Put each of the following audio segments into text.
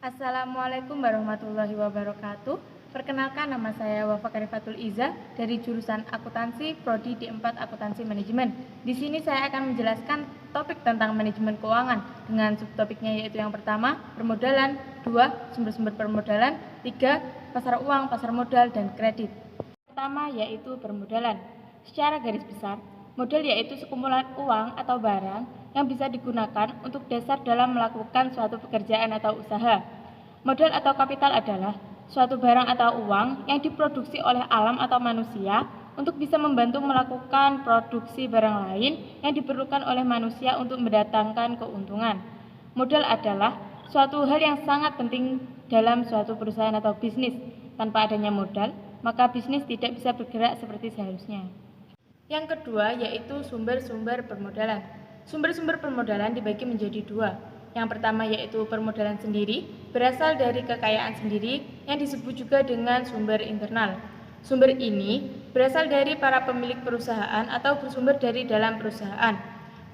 Assalamualaikum warahmatullahi wabarakatuh. Perkenalkan, nama saya Wafa Karifatul Iza dari jurusan Akuntansi Prodi D4 Akuntansi Manajemen. Di sini saya akan menjelaskan topik tentang manajemen keuangan dengan subtopiknya, yaitu yang pertama, permodalan, 2, sumber-sumber permodalan, 3, pasar uang, pasar modal, dan kredit. Pertama yaitu permodalan. Secara garis besar, modal yaitu sekumpulan uang atau barang yang bisa digunakan untuk dasar dalam melakukan suatu pekerjaan atau usaha. Modal atau kapital adalah suatu barang atau uang yang diproduksi oleh alam atau manusia untuk bisa membantu melakukan produksi barang lain yang diperlukan oleh manusia untuk mendatangkan keuntungan. Modal adalah suatu hal yang sangat penting dalam suatu perusahaan atau bisnis. Tanpa adanya modal, maka bisnis tidak bisa bergerak seperti seharusnya. Yang kedua yaitu sumber-sumber permodalan. Sumber-sumber permodalan dibagi menjadi dua. Yang pertama yaitu permodalan sendiri, berasal dari kekayaan sendiri yang disebut juga dengan sumber internal. Sumber ini berasal dari para pemilik perusahaan atau bersumber dari dalam perusahaan.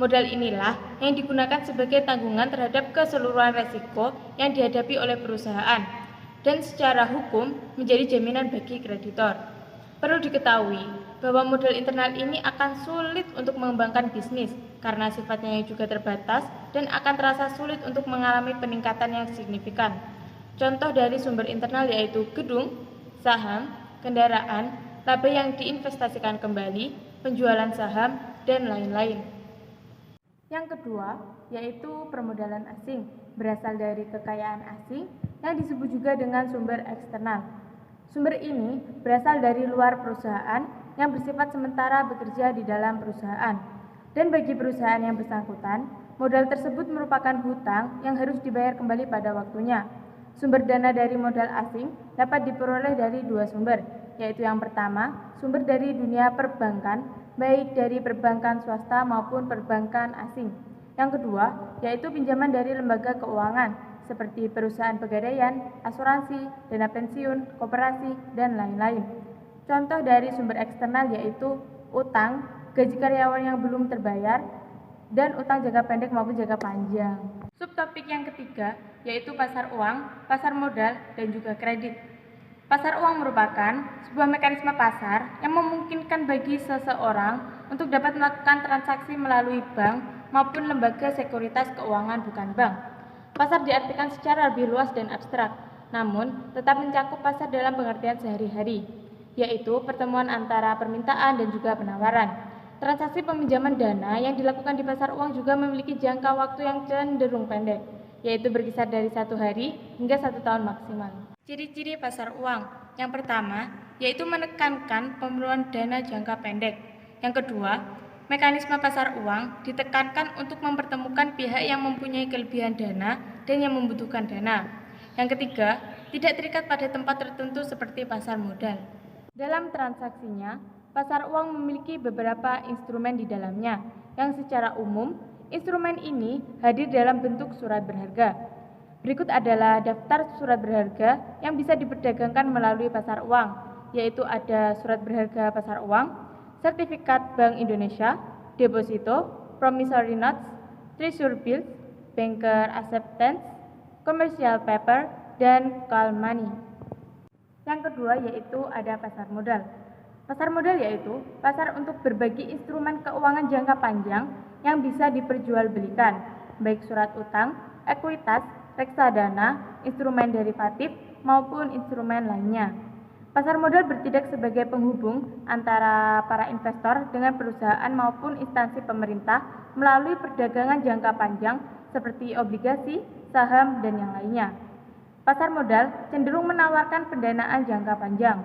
Modal inilah yang digunakan sebagai tanggungan terhadap keseluruhan resiko yang dihadapi oleh perusahaan dan secara hukum menjadi jaminan bagi kreditor. Perlu diketahui bahwa modal internal ini akan sulit untuk mengembangkan bisnis karena sifatnya yang juga terbatas dan akan terasa sulit untuk mengalami peningkatan yang signifikan. Contoh dari sumber internal yaitu gedung, saham, kendaraan, laba yang diinvestasikan kembali, penjualan saham, dan lain-lain. Yang kedua yaitu permodalan asing, berasal dari kekayaan asing yang disebut juga dengan sumber eksternal. Sumber ini berasal dari luar perusahaan yang bersifat sementara bekerja di dalam perusahaan. Dan bagi perusahaan yang bersangkutan, modal tersebut merupakan hutang yang harus dibayar kembali pada waktunya. Sumber dana dari modal asing dapat diperoleh dari dua sumber, yaitu yang pertama, sumber dari dunia perbankan, baik dari perbankan swasta maupun perbankan asing. Yang kedua, yaitu pinjaman dari lembaga keuangan, seperti perusahaan pegadaian, asuransi, dana pensiun, koperasi, dan lain-lain. Contoh dari sumber eksternal yaitu utang, gaji karyawan yang belum terbayar, dan utang jangka pendek maupun jangka panjang. Subtopik yang ketiga yaitu pasar uang, pasar modal, dan juga kredit. Pasar uang merupakan sebuah mekanisme pasar yang memungkinkan bagi seseorang untuk dapat melakukan transaksi melalui bank maupun lembaga sekuritas keuangan bukan bank. Pasar diartikan secara lebih luas dan abstrak, namun tetap mencakup pasar dalam pengertian sehari-hari, yaitu pertemuan antara permintaan dan juga penawaran. Transaksi peminjaman dana yang dilakukan di pasar uang juga memiliki jangka waktu yang cenderung pendek, yaitu berkisar dari 1 hari hingga 1 tahun maksimal. Ciri-ciri pasar uang. Yang pertama, yaitu menekankan pemenuhan dana jangka pendek. Yang kedua, mekanisme pasar uang ditekankan untuk mempertemukan pihak yang mempunyai kelebihan dana dan yang membutuhkan dana. Yang ketiga, tidak terikat pada tempat tertentu seperti pasar modal. Dalam transaksinya, pasar uang memiliki beberapa instrumen di dalamnya, yang secara umum, instrumen ini hadir dalam bentuk surat berharga. Berikut adalah daftar surat berharga yang bisa diperdagangkan melalui pasar uang, yaitu ada surat berharga pasar uang, sertifikat Bank Indonesia, deposito, promissory notes, treasury bills, banker acceptance, commercial paper, dan call money. Yang kedua yaitu ada pasar modal. Pasar modal yaitu pasar untuk berbagi instrumen keuangan jangka panjang yang bisa diperjualbelikan, baik surat utang, ekuitas, reksadana, instrumen derivatif, maupun instrumen lainnya. Pasar modal bertindak sebagai penghubung antara para investor dengan perusahaan maupun instansi pemerintah melalui perdagangan jangka panjang seperti obligasi, saham, dan yang lainnya. Pasar modal cenderung menawarkan pendanaan jangka panjang.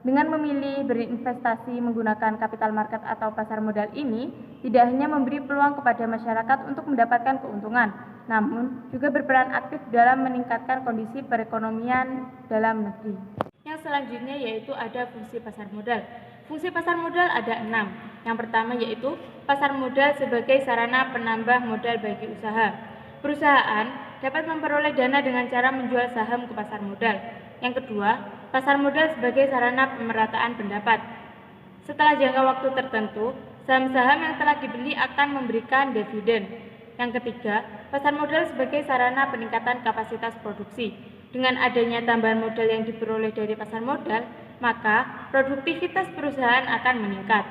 Dengan memilih berinvestasi menggunakan capital market atau pasar modal ini, tidak hanya memberi peluang kepada masyarakat untuk mendapatkan keuntungan, namun juga berperan aktif dalam meningkatkan kondisi perekonomian dalam negeri. Yang selanjutnya yaitu ada fungsi pasar modal. Fungsi pasar modal ada 6. Yang pertama yaitu pasar modal sebagai sarana penambah modal bagi usaha. Perusahaan dapat memperoleh dana dengan cara menjual saham ke pasar modal. Yang kedua, pasar modal sebagai sarana pemerataan pendapat. Setelah jangka waktu tertentu, saham-saham yang telah dibeli akan memberikan dividen. Yang ketiga, pasar modal sebagai sarana peningkatan kapasitas produksi. Dengan adanya tambahan modal yang diperoleh dari pasar modal, maka produktivitas perusahaan akan meningkat.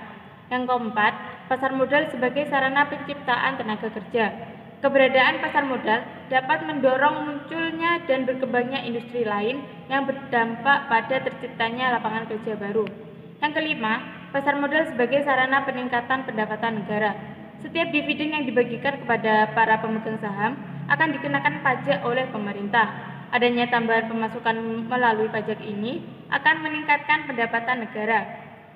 Yang keempat, pasar modal sebagai sarana penciptaan tenaga kerja. Keberadaan pasar modal dapat mendorong munculnya dan berkembangnya industri lain yang berdampak pada terciptanya lapangan kerja baru. Yang kelima, pasar modal sebagai sarana peningkatan pendapatan negara. Setiap dividen yang dibagikan kepada para pemegang saham akan dikenakan pajak oleh pemerintah. Adanya tambahan pemasukan melalui pajak ini akan meningkatkan pendapatan negara.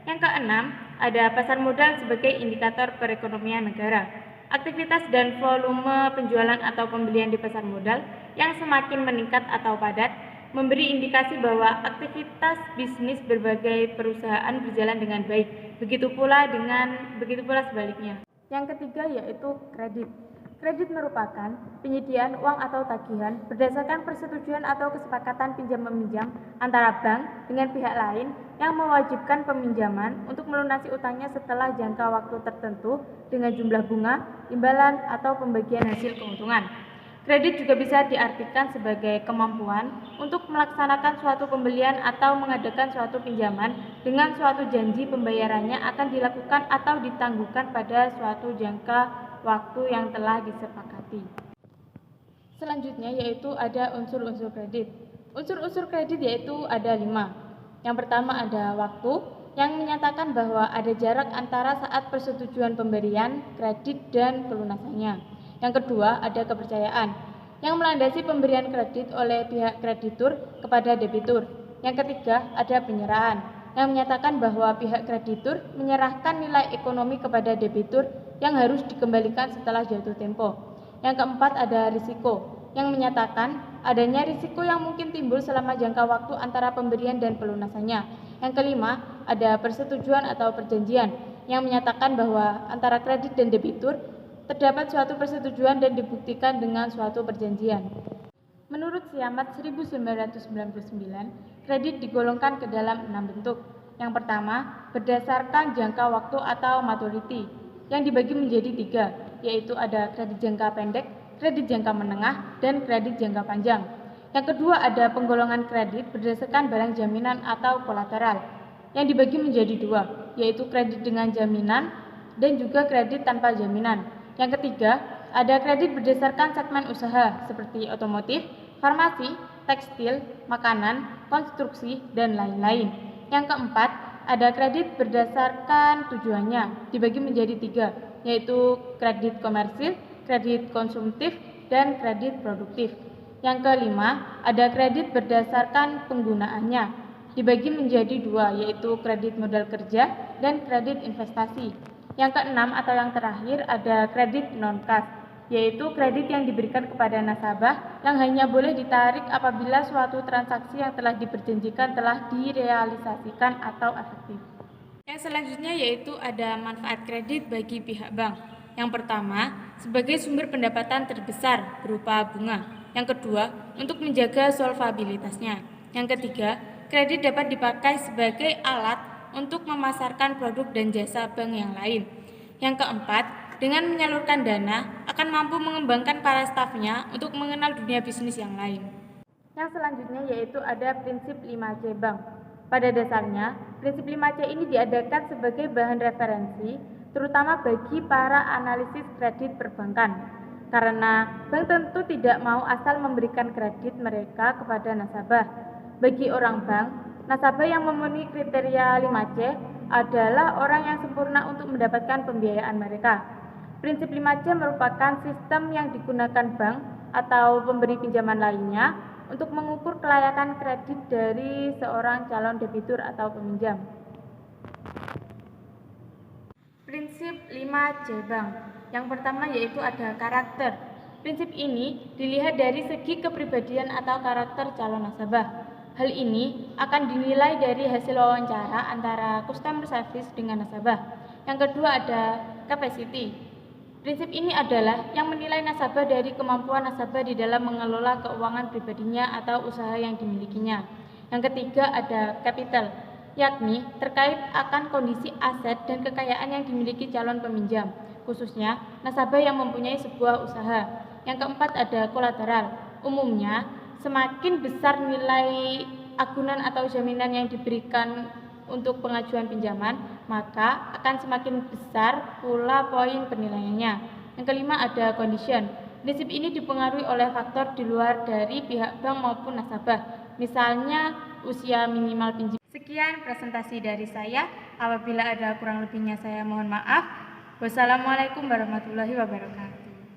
Yang keenam, ada pasar modal sebagai indikator perekonomian negara. Aktivitas dan volume penjualan atau pembelian di pasar modal yang semakin meningkat atau padat memberi indikasi bahwa aktivitas bisnis berbagai perusahaan berjalan dengan baik. Begitu pula sebaliknya. Yang ketiga yaitu kredit. Kredit merupakan penyediaan uang atau tagihan berdasarkan persetujuan atau kesepakatan pinjam-meminjam antara bank dengan pihak lain yang mewajibkan peminjaman untuk melunasi utangnya setelah jangka waktu tertentu dengan jumlah bunga, imbalan, atau pembagian hasil keuntungan. Kredit juga bisa diartikan sebagai kemampuan untuk melaksanakan suatu pembelian atau mengadakan suatu pinjaman dengan suatu janji pembayarannya akan dilakukan atau ditangguhkan pada suatu jangka waktu yang telah disepakati. Selanjutnya yaitu ada unsur-unsur kredit. Unsur-unsur kredit yaitu ada 5. Yang pertama ada waktu, yang menyatakan bahwa ada jarak antara saat persetujuan pemberian kredit dan pelunasannya. Yang kedua ada kepercayaan, yang melandasi pemberian kredit oleh pihak kreditur kepada debitur. Yang ketiga ada penyerahan, yang menyatakan bahwa pihak kreditur menyerahkan nilai ekonomi kepada debitur yang harus dikembalikan setelah jatuh tempo. Yang keempat ada risiko, yang menyatakan adanya risiko yang mungkin timbul selama jangka waktu antara pemberian dan pelunasannya. Yang kelima ada persetujuan atau perjanjian, yang menyatakan bahwa antara kredit dan debitur terdapat suatu persetujuan dan dibuktikan dengan suatu perjanjian. Menurut Siamat 1999, kredit digolongkan ke dalam 6 bentuk. Yang pertama, berdasarkan jangka waktu atau maturity, yang dibagi menjadi 3, yaitu ada kredit jangka pendek, kredit jangka menengah, dan kredit jangka panjang. Yang kedua ada penggolongan kredit berdasarkan barang jaminan atau kolateral, yang dibagi menjadi 2, yaitu kredit dengan jaminan dan juga kredit tanpa jaminan. Yang ketiga, ada kredit berdasarkan segmen usaha seperti otomotif, farmasi, tekstil, makanan, konstruksi, dan lain-lain. Yang keempat, ada kredit berdasarkan tujuannya, dibagi menjadi 3, yaitu kredit komersil, kredit konsumtif, dan kredit produktif. Yang kelima, ada kredit berdasarkan penggunaannya, dibagi menjadi 2, yaitu kredit modal kerja dan kredit investasi. Yang keenam atau yang terakhir ada kredit non-kas, yaitu kredit yang diberikan kepada nasabah yang hanya boleh ditarik apabila suatu transaksi yang telah diperjanjikan telah direalisasikan atau efektif. Yang selanjutnya yaitu ada manfaat kredit bagi pihak bank. Yang pertama, sebagai sumber pendapatan terbesar berupa bunga. Yang kedua, untuk menjaga solvabilitasnya. Yang ketiga, kredit dapat dipakai sebagai alat untuk memasarkan produk dan jasa bank yang lain. Yang keempat, dengan menyalurkan dana akan mampu mengembangkan para stafnya untuk mengenal dunia bisnis yang lain. Yang selanjutnya yaitu ada prinsip 5C bank. Pada dasarnya, prinsip 5C ini diadakan sebagai bahan referensi terutama bagi para analisis kredit perbankan. Karena bank tentu tidak mau asal memberikan kredit mereka kepada nasabah. Bagi orang bank, nasabah yang memenuhi kriteria 5C adalah orang yang sempurna untuk mendapatkan pembiayaan mereka. Prinsip 5C merupakan sistem yang digunakan bank atau pemberi pinjaman lainnya untuk mengukur kelayakan kredit dari seorang calon debitur atau peminjam. Prinsip 5C bank. Yang pertama yaitu ada karakter. Prinsip ini dilihat dari segi kepribadian atau karakter calon nasabah. Hal ini akan dinilai dari hasil wawancara antara customer service dengan nasabah. Yang kedua ada capacity. Prinsip ini adalah yang menilai nasabah dari kemampuan nasabah di dalam mengelola keuangan pribadinya atau usaha yang dimilikinya. Yang ketiga ada capital, yakni terkait akan kondisi aset dan kekayaan yang dimiliki calon peminjam, khususnya nasabah yang mempunyai sebuah usaha. Yang keempat ada kolateral. Umumnya, semakin besar nilai agunan atau jaminan yang diberikan untuk pengajuan pinjaman, maka akan semakin besar pula poin penilaiannya. Yang kelima ada condition. Prinsip ini dipengaruhi oleh faktor di luar dari pihak bank maupun nasabah, misalnya usia minimal pinjaman. Sekian presentasi dari saya. Apabila ada kurang lebihnya saya mohon maaf. Wassalamualaikum warahmatullahi wabarakatuh.